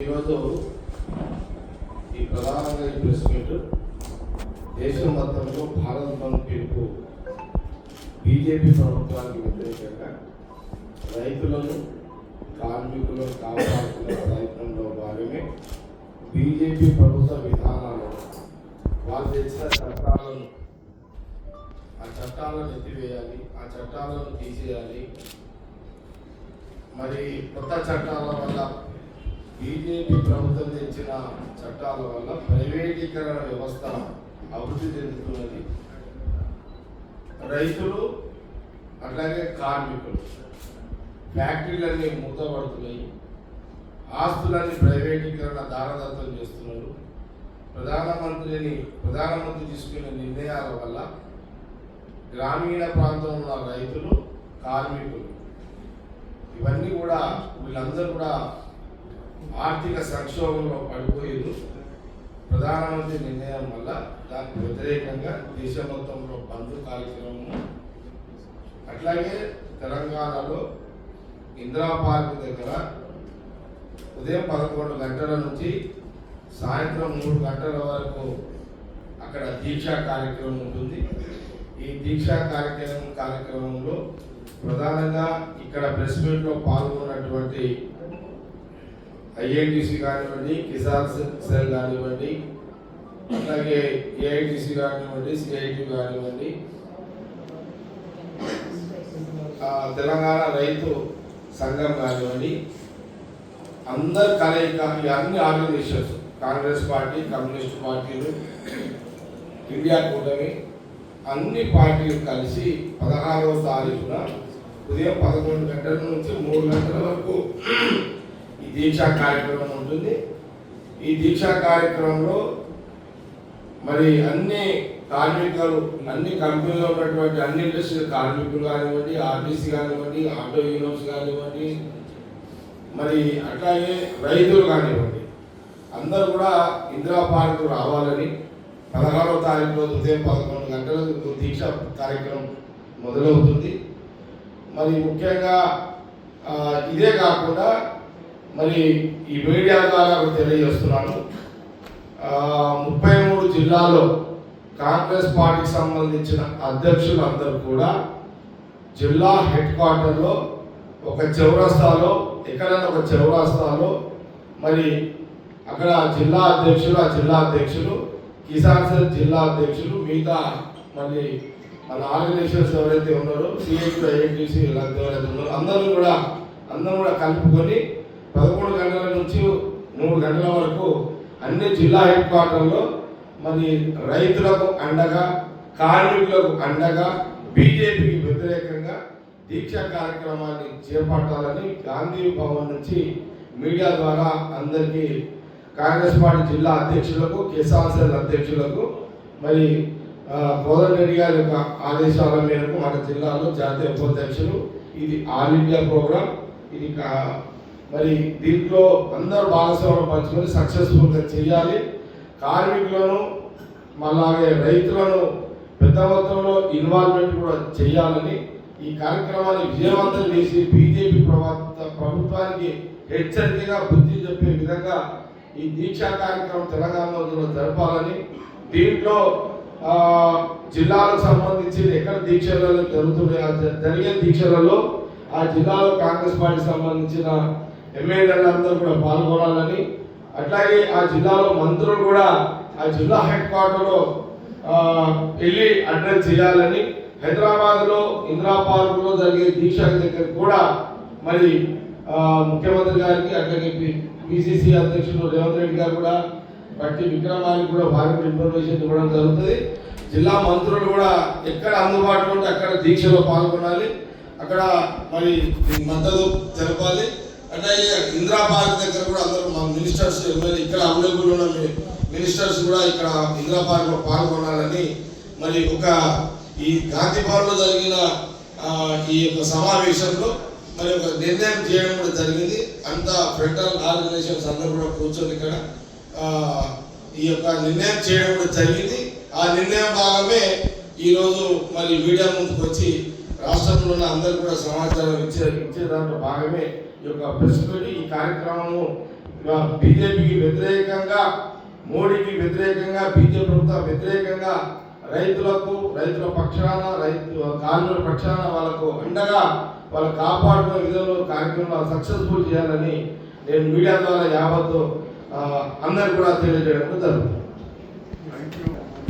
ఈరోజు ఈ ప్రధానంగా ఈ ప్రెస్ మీట్ దేశం మొత్తంలో భారత్ బంద్ పిలుపు బీజేపీ ప్రభుత్వానికి వ్యతిరేకంగా రైతులను కార్మికులను కాపాడుకునే ప్రయత్నంలో భాగమే బీజేపీ ప్రభుత్వ విధానాలు వాళ్ళు తెచ్చిన చట్టాలను ఎత్తివేయాలి, ఆ చట్టాలను తీసేయాలి. మరి కొత్త చట్టాల వల్ల బీజేపీ ప్రభుత్వం తెచ్చిన చట్టాల వల్ల ప్రైవేటీకరణ వ్యవస్థ అభివృద్ధి చెందుతున్నది. రైతులు అట్లాగే కార్మికులు ఫ్యాక్టరీలన్నీ మూతపడుతున్నాయి, ఆస్తులన్నీ ప్రైవేటీకరణ దారదత్తం చేస్తున్నారు. ప్రధానమంత్రి తీసుకున్న నిర్ణయాల వల్ల గ్రామీణ ప్రాంతంలో ఉన్న రైతులు కార్మికులు ఇవన్నీ కూడా వీళ్ళందరూ కూడా ఆర్థిక సంక్షోభంలో పడిపోయారు. ప్రధానమంత్రి నిర్ణయం వల్ల దానికి వ్యతిరేకంగా దేశం మొత్తంలో బంద్ కార్యక్రమము, అట్లాగే తెలంగాణలో ఇందిరా పార్క్ దగ్గర ఉదయం 11 గంటల నుంచి సాయంత్రం 3 గంటల వరకు అక్కడ దీక్షా కార్యక్రమం ఉంటుంది. ఈ దీక్షా కార్యక్రమంలో ప్రధానంగా ఇక్కడ ప్రెస్ మీట్లో పాల్గొన్నటువంటి ఐఐటిసి కానివ్వండి, కిసాన్ సెల్ కానివ్వండి, అట్లాగే ఏఐటిసి కానివ్వండి, సిఐటి కానివ్వండి, తెలంగాణ రైతు సంఘం కానివ్వండి, అందరు కలయిక ఈ అన్ని ఆర్గనైజేషన్స్ కాంగ్రెస్ పార్టీ, కమ్యూనిస్ట్ పార్టీలు, ఇండియా కూటమి అన్ని పార్టీలు కలిసి 16వ తారీఖున ఉదయం 11 గంటల నుంచి 3 గంటల వరకు ఈ దీక్షా కార్యక్రమం ఉంటుంది. ఈ దీక్షా కార్యక్రమంలో మరి అన్ని కార్మికులు, అన్ని కంపెనీలో ఉన్నటువంటి అన్ని ఇండస్ట్రీ కార్మికులు కానివ్వండి, ఆర్టీసీ కానివ్వండి, ఆటో యూనియన్స్ కానివ్వండి, మరి అట్లాగే రైతులు కానివ్వండి, అందరూ కూడా ఇందిరా పార్క్ రావాలని 16వ తారీఖు రోజు ఉదయం 11 గంటలకు దీక్ష కార్యక్రమం మొదలవుతుంది. మరి ముఖ్యంగా ఇదే కాకుండా మరి ఈ మీడియా ద్వారా తెలియజేస్తున్నాను, 33 జిల్లాల్లో కాంగ్రెస్ పార్టీకి సంబంధించిన అధ్యక్షులు అందరూ కూడా జిల్లా హెడ్ క్వార్టర్లో ఒక చౌరస్తాలో, ఎక్కడైనా ఒక చౌరస్తాలో మరి అక్కడ జిల్లా అధ్యక్షులు కిసాన్ సెల్ జిల్లా అధ్యక్షులు, మిగతా మళ్ళీ మన ఆర్గనైజేషన్స్ ఎవరైతే ఉన్నారో సిఐటి, ఐఐటిసి ఎవరైతే ఉన్నారో అందరూ కూడా కలుపుకొని 11 గంటల నుంచి 3 గంటల వరకు అన్ని జిల్లా హెడ్ క్వార్టర్లో మరి రైతులకు అండగా, కార్మికులకు అండగా, బీజేపీకి వ్యతిరేకంగా దీక్షా కార్యక్రమాన్ని చేపట్టాలని గాంధీ భవన్ నుంచి మీడియా ద్వారా అందరికీ కాంగ్రెస్ పార్టీ జిల్లా అధ్యక్షులకు, కిసాన్ సెల్ అధ్యక్షులకు మరి కోదండరెడ్డి గారి యొక్క ఆదేశాల మేరకు మన జిల్లాలో జాతీయ ఉపాధ్యక్షులు, ఇది ఆల్ ఇండియా ప్రోగ్రామ్, ఇది మరి దీంట్లో అందరూ భాగస్వామ్యం పంచుకొని సక్సెస్ఫుల్గా చేయాలి. కార్మికులను అలాగే రైతులను పెద్ద మొత్తంలో ఇన్వాల్వ్మెంట్ కూడా చేయాలని ఈ కార్యక్రమాన్ని విజయవంతం చేసి బీజేపీ ప్రభుత్వానికి హెచ్చరికగా బుద్ధి చెప్పే విధంగా ఈ దీక్షా కార్యక్రమం తెలంగాణలో జరపాలని, దీంట్లో జిల్లాలకు సంబంధించి ఎక్కడ దీక్షలలో జరిగే దీక్షలలో ఆ జిల్లాలో కాంగ్రెస్ పార్టీకి సంబంధించిన ఎమ్మెల్యేలందరూ కూడా పాల్గొనాలని, అట్లాగే ఆ జిల్లాలో మంత్రులు కూడా ఆ జిల్లా హెడ్ క్వార్టర్లో వెళ్ళి అడ్రస్ చేయాలని, హైదరాబాద్లో ఇందిరా పార్కులో జరిగే దీక్ష దగ్గర కూడా మరి ముఖ్యమంత్రి గారికి, అట్లాగే పిసిసి అధ్యక్షుడు రేవంత్ రెడ్డి గారు కూడా బట్టి విక్రమానికి కూడా భారీ ఇన్ఫర్మేషన్ ఇవ్వడం జరుగుతుంది. జిల్లా మంత్రులు కూడా ఎక్కడ అందుబాటులో ఉంటే అక్కడ దీక్షలో పాల్గొనాలి, అక్కడ మరి మద్దతు తెలపాలి. అట్లాగే ఇందిరా పార్క్ దగ్గర కూడా అందరూ మా మినిస్టర్స్, ఎమ్మెల్యే ఇక్కడ అవైలబుల్ ఉన్న మినిస్టర్స్ కూడా ఇక్కడ ఇందిరా పార్క్లో పాల్గొనాలని మరి ఈ గాంధీ భవన్లో జరిగిన ఈ యొక్క సమావేశంలో మరి ఒక నిర్ణయం చేయడం కూడా జరిగింది. అంతా ఫెడరల్ ఆర్గనైజేషన్స్ అందరూ కూడా కూర్చొని ఇక్కడ ఈ యొక్క నిర్ణయం చేయడం కూడా జరిగింది. ఆ నిర్ణయం భాగమే ఈరోజు మరి మీడియా ముందుకు వచ్చి రాష్ట్రంలో ఉన్న అందరూ కూడా సమాచారం ఇచ్చే దాంట్లో భాగమే ఈ యొక్క ప్రెస్ మీట్. ఈ కార్యక్రమము బీజేపీకి వ్యతిరేకంగా, మోడీకి వ్యతిరేకంగా, బీజేపీ ప్రభుత్వం వ్యతిరేకంగా రైతులకు, రైతుల పక్షాన, కార్మికుల పక్షాన వాళ్ళకు అండగా వాళ్ళు కాపాడుకునే విధంలో కార్యక్రమాలు సక్సెస్ఫుల్ చేయాలని నేను మీడియా ద్వారా యావత్తు అందరు కూడా తెలియజేయడం జరుగుతుంది.